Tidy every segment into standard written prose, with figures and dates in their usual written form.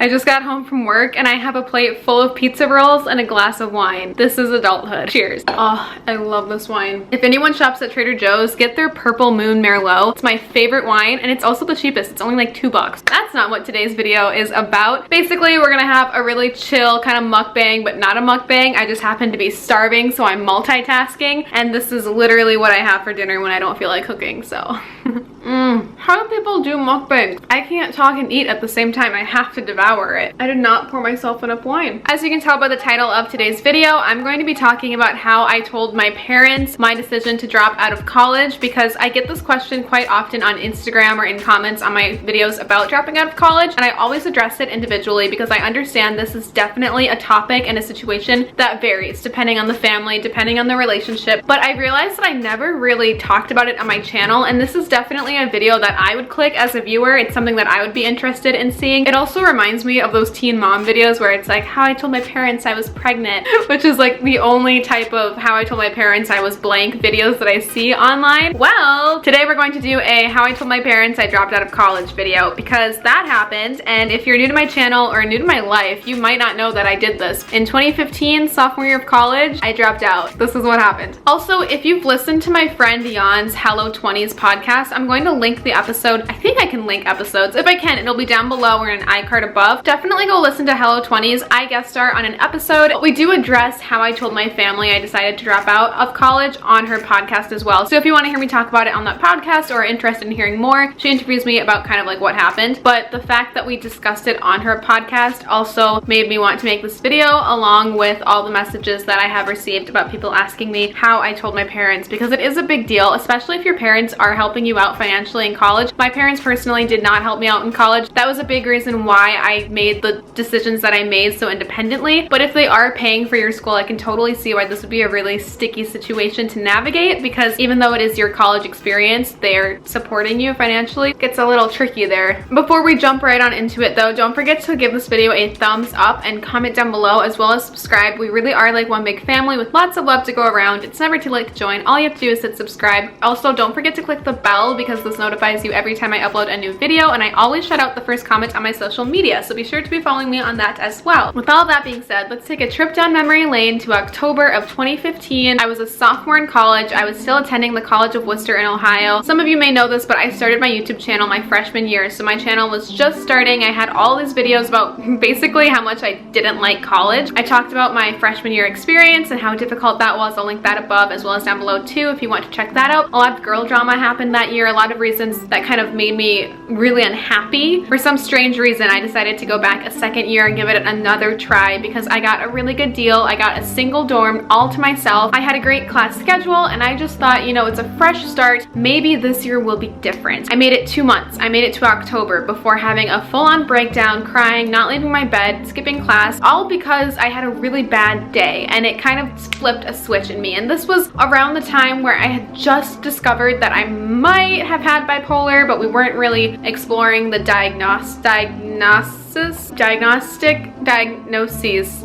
I just got home from work and I have a plate full of pizza rolls and a glass of wine. This is adulthood. Cheers. Oh, I love this wine. If anyone shops at Trader Joe's, get their Purple Moon Merlot. It's my favorite wine and it's also the cheapest. It's only like $2. That's not what today's video is about. Basically, we're gonna have a really chill kind of mukbang, but not a mukbang. I just happen to be starving, so I'm multitasking, and this is literally what I have for dinner when I don't feel like cooking, so. How do people do mukbangs? I can't talk and eat at the same time. I have to devour it. I did not pour myself enough wine. As you can tell by the title of today's video, I'm going to be talking about how I told my parents my decision to drop out of college, because I get this question quite often on Instagram or in comments on my videos about dropping out of college, and I always address it individually because I understand this is definitely a topic and a situation that varies depending on the family, depending on the relationship, but I realized that I never really talked about it on my channel, and this is definitely a video that I would click as a viewer. It's something that I would be interested in seeing. It also reminds me of those teen mom videos where it's like how I told my parents I was pregnant, which is like the only type of how I told my parents I was blank videos that I see online. Well, today we're going to do a how I told my parents I dropped out of college video, because that happened, and if you're new to my channel or new to my life, you might not know that I did this. In 2015, sophomore year of college, I dropped out. This is what happened. Also, if you've listened to my friend Jan's Hello 20s podcast, I'm going to link the episode. I think I can link episodes. If I can, it'll be down below or in an iCard above. Definitely go listen to Hello 20s. I guest star on an episode. But we do address how I told my family I decided to drop out of college on her podcast as well. So if you want to hear me talk about it on that podcast or are interested in hearing more, she interviews me about kind of like what happened. But the fact that we discussed it on her podcast also made me want to make this video, along with all the messages that I have received about people asking me how I told my parents, because it is a big deal, especially if your parents are helping you out financially in college. My parents personally did not help me out in college. That was a big reason why I made the decisions that I made so independently. But if they are paying for your school, I can totally see why this would be a really sticky situation to navigate, because even though it is your college experience, they're supporting you financially. It gets a little tricky there. Before we jump right on into it though, don't forget to give this video a thumbs up and comment down below, as well as subscribe. We really are like one big family with lots of love to go around. It's never too late to join. All you have to do is hit subscribe. Also, don't forget to click the bell, because this notifies you every time I upload a new video, and I always shout out the first comment on my social media, so be sure to be following me on that as well. With all that being said, let's take a trip down memory lane to October of 2015. I was a sophomore in college. I was still attending the College of Wooster in Ohio. Some of you may know this, but I started my YouTube channel my freshman year, so my channel was just starting. I had all these videos about basically how much I didn't like college. I talked about my freshman year experience and how difficult that was. I'll link that above as well as down below too if you want to check that out. A lot of girl drama happened that year, a lot of reasons that kind of made me really unhappy. For some strange reason, I decided to go back a second year and give it another try, because I got a really good deal. I got a single dorm all to myself. I had a great class schedule, and I just thought, you know, it's a fresh start. Maybe this year will be different. I made it 2 months. I made it to October before having a full-on breakdown, crying, not leaving my bed, skipping class, all because I had a really bad day, and it kind of flipped a switch in me. And this was around the time where I had just discovered that I might have had bipolar, but we weren't really exploring the diagnoses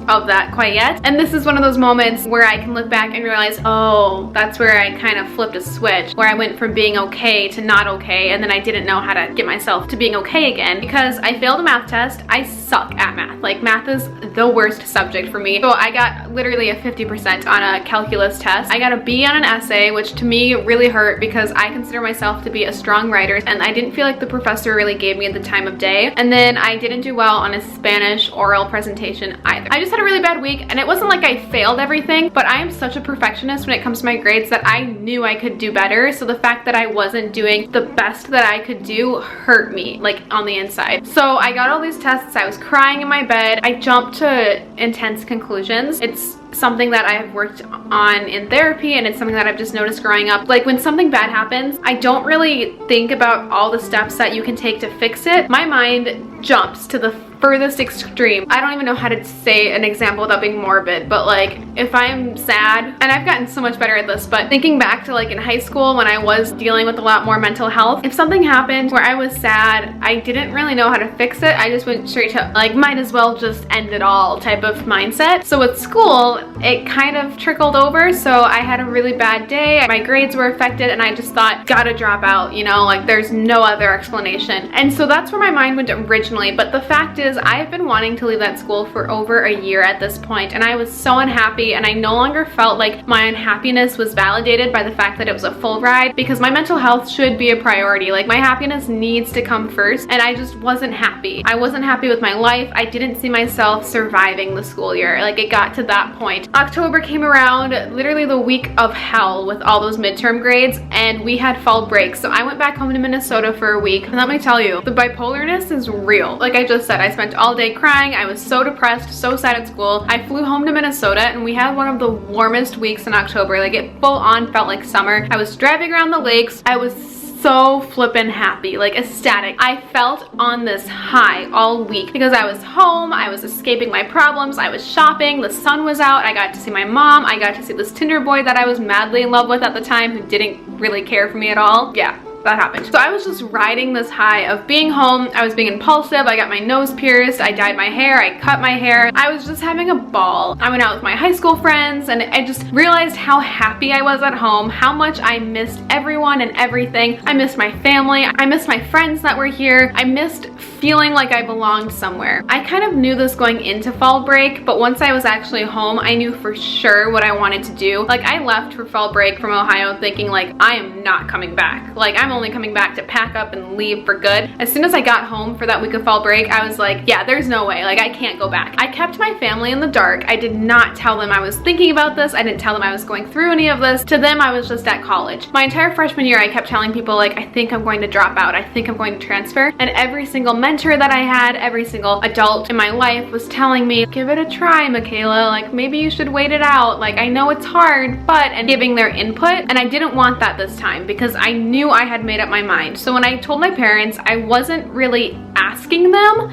of that quite yet. And this is one of those moments where I can look back and realize, oh, that's where I kind of flipped a switch, where I went from being okay to not okay, and then I didn't know how to get myself to being okay again, because I failed a math test. I suck at math. Like, math is the worst subject for me. So I got literally a 50% on a calculus test. I got a B on an essay, which to me really hurt, because I consider myself to be a strong writer, and I didn't feel like the professor really gave me the time of day. And then I didn't do well on a Spanish oral presentation either. I just had a really bad week, and it wasn't like I failed everything, but I am such a perfectionist when it comes to my grades that I knew I could do better. So the fact that I wasn't doing the best that I could do hurt me, like, on the inside. So I got all these tests. I was crying in my bed. I jumped to intense conclusions. It's something that I have worked on in therapy, and it's something that I've just noticed growing up. Like, when something bad happens, I don't really think about all the steps that you can take to fix it. My mind jumps to the furthest extreme. I don't even know how to say an example without being morbid, but like, if I'm sad, and I've gotten so much better at this, but thinking back to like in high school when I was dealing with a lot more mental health, if something happened where I was sad, I didn't really know how to fix it. I just went straight to like, might as well just end it all type of mindset. So with school, it kind of trickled over. So I had a really bad day, my grades were affected, and I just thought, gotta drop out, you know, like there's no other explanation. And so that's where my mind went originally. But the fact is, is I've been wanting to leave that school for over a year at this point, and I was so unhappy, and I no longer felt like my unhappiness was validated by the fact that it was a full ride, because my mental health should be a priority. Like, my happiness needs to come first, and I just wasn't happy. I wasn't happy with my life. I didn't see myself surviving the school year. Like, it got to that point. October came around, literally the week of hell with all those midterm grades, and we had fall break. So I went back home to Minnesota for a week, and let me tell you, the bipolarness is real. Like I just said, I spent all day crying. I was so depressed, so sad at school. I flew home to Minnesota, and we had one of the warmest weeks in October. Like, it full on felt like summer. I was driving around the lakes. I was so flippin' happy, like ecstatic. I felt on this high all week because I was home, I was escaping my problems, I was shopping, the sun was out, I got to see my mom, I got to see this Tinder boy that I was madly in love with at the time who didn't really care for me at all. Yeah, that happened. So I was just riding this high of being home. I was being impulsive. I got my nose pierced. I dyed my hair. I cut my hair. I was just having a ball. I went out with my high school friends, and I just realized how happy I was at home, how much I missed everyone and everything. I missed my family. I missed my friends that were here. I missed feeling like I belonged somewhere. I kind of knew this going into fall break, but once I was actually home, I knew for sure what I wanted to do. Like, I left for fall break from Ohio thinking, like, I am not coming back. Like, I'm only coming back to pack up and leave for good. As soon as I got home for that week of fall break, I was like, yeah, there's no way. Like, I can't go back. I kept my family in the dark. I did not tell them I was thinking about this. I didn't tell them I was going through any of this. To them, I was just at college. My entire freshman year, I kept telling people, like, I think I'm going to drop out. I think I'm going to transfer. And every single mentor that I had, every single adult in my life was telling me, give it a try, Makayla. Like, maybe you should wait it out. Like, I know it's hard, but, and giving their input. And I didn't want that this time because I knew I had made up my mind. So when I told my parents, I wasn't really asking them,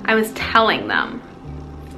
I was telling them.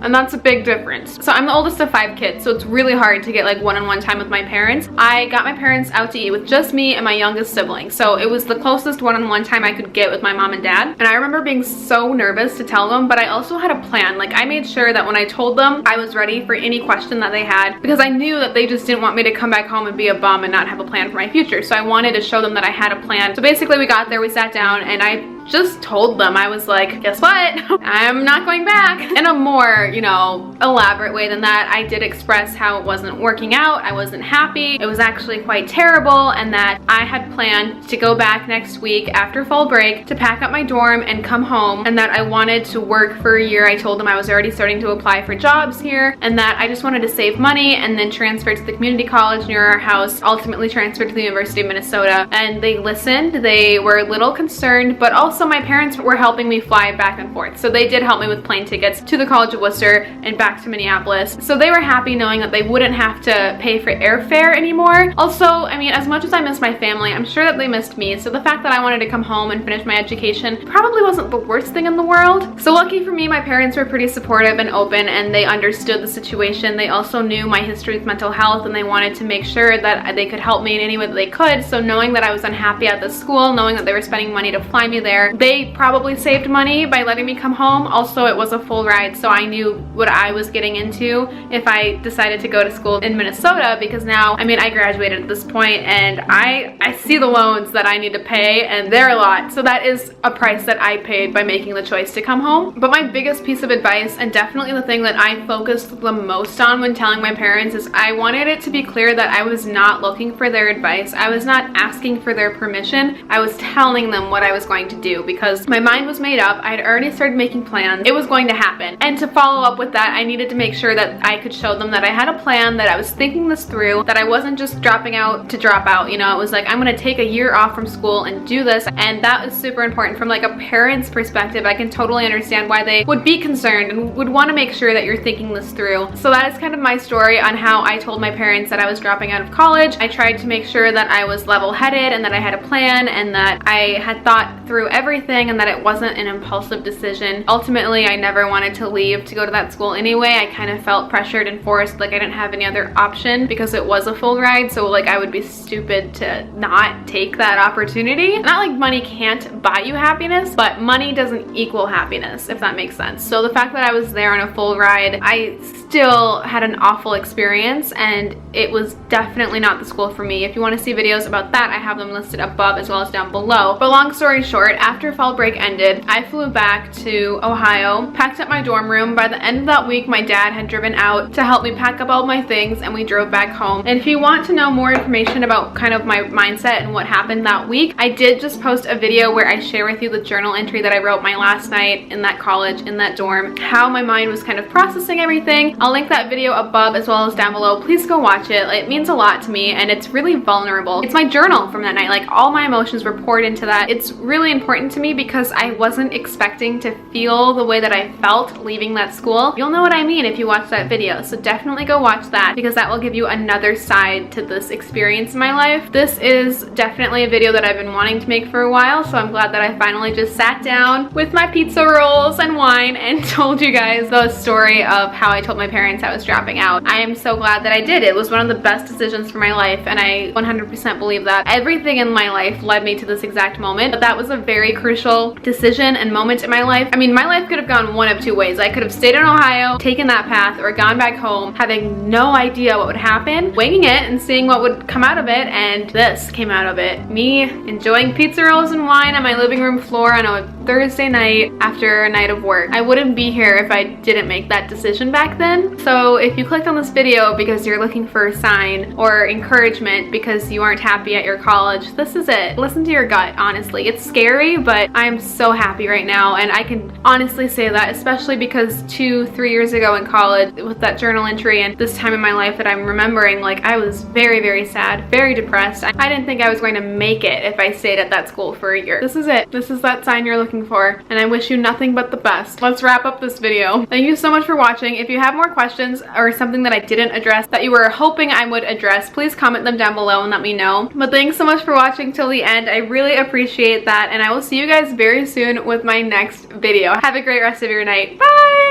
And that's a big difference. So I'm the oldest of 5 kids, so it's really hard to get like one-on-one time with my parents. I got my parents out to eat with just me and my youngest sibling. So it was the closest one-on-one time I could get with my mom and dad. And I remember being so nervous to tell them, but I also had a plan. Like, I made sure that when I told them, I was ready for any question that they had, because I knew that they just didn't want me to come back home and be a bum and not have a plan for my future. So I wanted to show them that I had a plan. So basically we got there, we sat down, and I just told them, I was like, guess what? I'm not going back. In a more, you know, elaborate way than that, I did express how it wasn't working out. I wasn't happy. It was actually quite terrible, and that I had planned to go back next week after fall break to pack up my dorm and come home, and that I wanted to work for a year. I told them I was already starting to apply for jobs here, and that I just wanted to save money and then transfer to the community college near our house, ultimately transferred to the University of Minnesota. And they listened. They were a little concerned, but also my parents were helping me fly back and forth. So they did help me with plane tickets to the College of Wooster and back to Minneapolis. So they were happy knowing that they wouldn't have to pay for airfare anymore. Also, I mean, as much as I miss my family, I'm sure that they missed me. So the fact that I wanted to come home and finish my education probably wasn't the worst thing in the world. So lucky for me, my parents were pretty supportive and open, and they understood the situation. They also knew my history with mental health, and they wanted to make sure that they could help me in any way that they could. So knowing that I was unhappy at the school, knowing that they were spending money to fly me there, they probably saved money by letting me come home. Also, it was a full ride, so I knew what I was getting into if I decided to go to school in Minnesota, because now, I mean, I graduated at this point, and I see the loans that I need to pay, and they're a lot. So that is a price that I paid by making the choice to come home. But my biggest piece of advice, and definitely the thing that I focused the most on when telling my parents, is I wanted it to be clear that I was not looking for their advice. I was not asking for their permission. I was telling them what I was going to do, because my mind was made up. I had already started making plans. It was going to happen. And to follow up with that, I needed to make sure that I could show them that I had a plan, that I was thinking this through, that I wasn't just dropping out to drop out. You know, it was like, I'm gonna take a year off from school and do this. And that was super important from like a parent's perspective. I can totally understand why they would be concerned and would want to make sure that you're thinking this through. So that is kind of my story on how I told my parents that I was dropping out of college. I tried to make sure that I was level-headed and that I had a plan and that I had thought through everything and that it wasn't an impulsive decision. Ultimately, I never wanted to leave to go to that school anyway. I kind of felt pressured and forced, like I didn't have any other option because it was a full ride. So like I would be stupid to not take that opportunity. Not like money can't buy you happiness, but money doesn't equal happiness, if that makes sense. So the fact that I was there on a full ride, I still had an awful experience, and it was definitely not the school for me. If you want to see videos about that, I have them listed above as well as down below. But long story short, after fall break ended, I flew back to Ohio, packed up my dorm room. By the end of that week, my dad had driven out to help me pack up all my things, and we drove back home. And if you want to know more information about kind of my mindset and what happened that week, I did just post a video where I share with you the journal entry that I wrote my last night in that college, in that dorm, how my mind was kind of processing everything. I'll link that video above as well as down below. Please go watch it. It means a lot to me, and it's really vulnerable. It's my journal from that night. Like, all my emotions were poured into that. It's really important to me because I wasn't expecting to feel the way that I felt leaving that school. You'll know what I mean if you watch that video, so definitely go watch that, because that will give you another side to this experience in my life. This is definitely a video that I've been wanting to make for a while, so I'm glad that I finally just sat down with my pizza rolls and wine and told you guys the story of how I told my parents I was dropping out. I am so glad that I did. It was one of the best decisions for my life, and I 100% believe that. Everything in my life led me to this exact moment, but that was a very crucial decision and moment in my life. I mean, my life could have gone one of two ways. I could have stayed in Ohio, taken that path, or gone back home having no idea what would happen, winging it and seeing what would come out of it, and this came out of it. Me enjoying pizza rolls and wine on my living room floor on a Thursday night after a night of work. I wouldn't be here if I didn't make that decision back then. So if you clicked on this video because you're looking for a sign or encouragement because you aren't happy at your college, this is it. Listen to your gut, honestly. It's scary, but I'm so happy right now, and I can honestly say that, especially because 2-3 years ago in college, with that journal entry and this time in my life that I'm remembering, like, I was very, very sad, very depressed. I didn't think I was going to make it if I stayed at that school for a year. This is it. This is that sign you're looking for, and I wish you nothing but the best. Let's wrap up this video. Thank you so much for watching. If you have more questions or something that I didn't address that you were hoping I would address, please comment them down below and let me know. But thanks so much for watching till the end. I really appreciate that, and I will see you guys very soon with my next video. Have a great rest of your night. Bye!